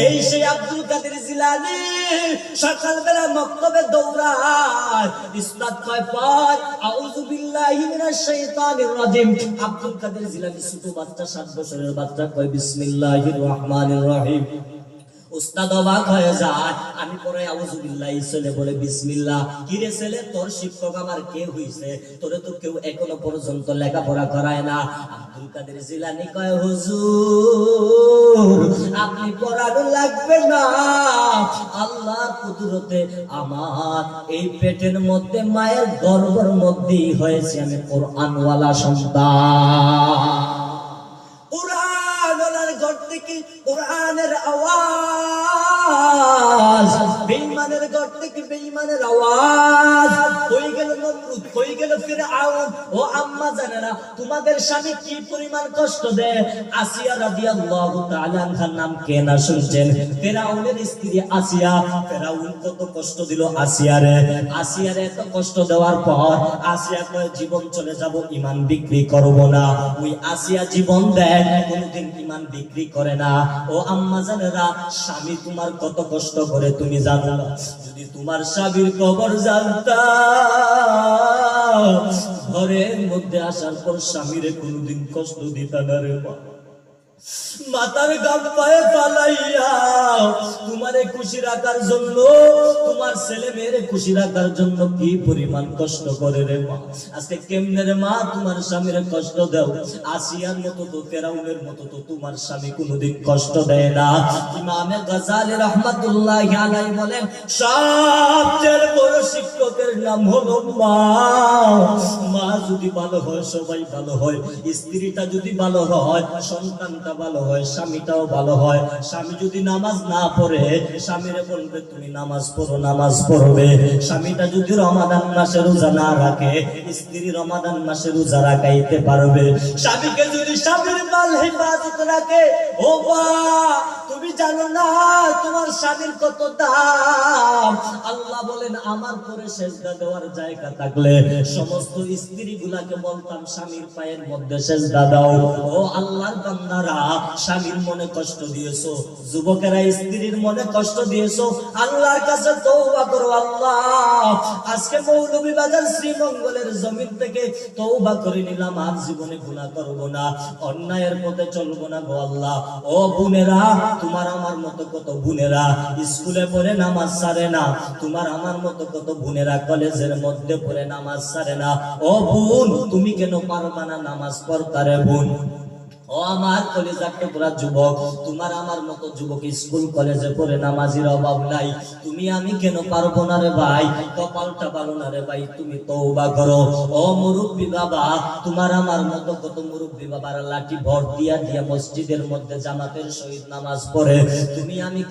এই সেই আব্দুল কাদের জিলানী সকালবেলা মক্তবে দৌড়ায়, ইসলাত কয় পর আউযু বিল্লাহি মিনাশ শাইতানির রাজিম। আব্দুল কাদের জিলানী ছোট বাচ্চা, 7 বছরের বাচ্চা, কয় বিসমিল্লাহির রহমানির রহিম। উস্তাদ অবাক হয়ে যায়, আমি পরে আউযু বিল্লাহি ছেলে বলে বিসমিল্লাহ। কি রে ছেলে, তোর শিক্ষক আমার কে হইছে? তোরে তো কেউ এখনো পর্যন্ত লেখাপড়া করায় না। আব্দুল কাদের জিলানী কয় হুজুর আপনি পড়ানো লাগবে না, আল্লাহর কুদরতে আমার এই পেটের মধ্যে মায়ের গর্ভের মধ্যেই হয়েছে আমি কোরআনওয়ালা সন্তান। কোরআনের ঘর থেকে কোরআনের আওয়াজ, বেঈমানের ঘর থেকে বেঈমানের আওয়াজ। হয়ে গেল নমরুদ, হয়ে গেল ফিরআউন। ও আম্মা জানেনা তোমাদের স্বামী কি পরিমাণ কষ্ট দেয়? আসিয়া রাদিয়াল্লাহু তাআলা আনহার নাম কে না শুনছেন? ফিরআউনের স্ত্রী আসিয়া। ফিরআউন কত কষ্ট দিল আসিয়ারে। আসিয়ারে এত কষ্ট দেওয়ার পর আসিয়া কয় জীবন চলে যাব, ঈমান বিক্রি করব না। ওই আসিয়া জীবন দেয়, কোনদিন ঈমান বিক্রি করে না। ও আম্মা জানেরা, স্বামী তোমার কত কষ্ট করে তুমি জানো না? যদি তোমার স্বামীর কবর জানতা, ঘরের মধ্যে আসার পর স্বামীরে কোনদিন কষ্ট দিতা না রে মা। মাথার গাম পায়ে ফালাইয়া তোমারে খুশি রাখার জন্য, তোমার ছেলে মেয়েরে খুশি রাখার জন্য কি পরিমাণ কষ্ট করে রে মা। আজকে কেমনে রে মা তোমার স্বামীর কষ্ট দাও? আসিয়ার মতো তো ফিরআউনের মতো তো তোমার স্বামী কোনদিন কষ্ট দেয় না। ইমামে গাজালি রাহমাতুল্লাহি আলাইহি বলেন সবচেয়ে বড় শিক্ষকের নাম হলো মা। মা যদি ভালো হয় সবাই ভালো হয়, স্ত্রীটা যদি ভালো হয় সন্তানটা ভালো হয়, স্বামীটাও ভালো হয়। স্বামী যদি নামাজ না পড়ে স্বামীরে বলবে তুমি নামাজ পড়ো, নামাজ পড়বে। স্বামীটা যদি রমাদান মাসে রোজা না রাখে, স্ত্রী রমাদান মাসে রোজা রাখাইতে পারবে। স্বামীকে যদি স্বামীর মাল হেফাজত রাখে, ও মা তুমি জানো না তোমার স্বামীর কত দাম। আল্লাহ বলেন আমার পরে সেজদা দেওয়ার জায়গা থাকলে সমস্ত স্ত্রী গুলাকে বলতাম স্বামীর পায়ের মধ্যে সেজদা দাও। ও আল্লাহর বান্দারা, স্বামীর মনে কষ্ট দিয়েছো, যুবকেরা স্ত্রীর মনে কষ্ট দিয়েছো, আল্লাহর কাছে তওবা করো। আল্লাহ আজকে মৌলভীবাজার শ্রীমঙ্গলের জমিন থেকে তওবা করে নিলাম, আর জীবনে গুনাহ করব না, অন্যায়ের পথে চলবো না গো আল্লাহ। ও বোনেরা, তোমার আমার মতো কত বোনেরা স্কুলে পড়ে নামাজ ছাড়ে না, তোমার আমার মতো কত বোনেরা কলেজের মধ্যে পড়ে নামাজ ছাড়ে না। ও বোন তুমি কেন পারবা না নামাজ পড়তে বোন? ও আমার কলেজার টুকরা যুবক, তোমার আমার মতো যুবক স্কুল কলেজে পড়ে নামাজির অভাব নাই, তুমি আমি কেন পারবো না রে ভাই? কপালটা ভালো না রে ভাই, তুমি তওবা করো। ও মুরব্বি বাবা, তোমার আমার মতো কত মুরব্বি বাবার লাঠি ভর দিয়া দিয়া মসজিদের মধ্যে জামাতের সহিত নামাজ পড়ে, তুমি আমি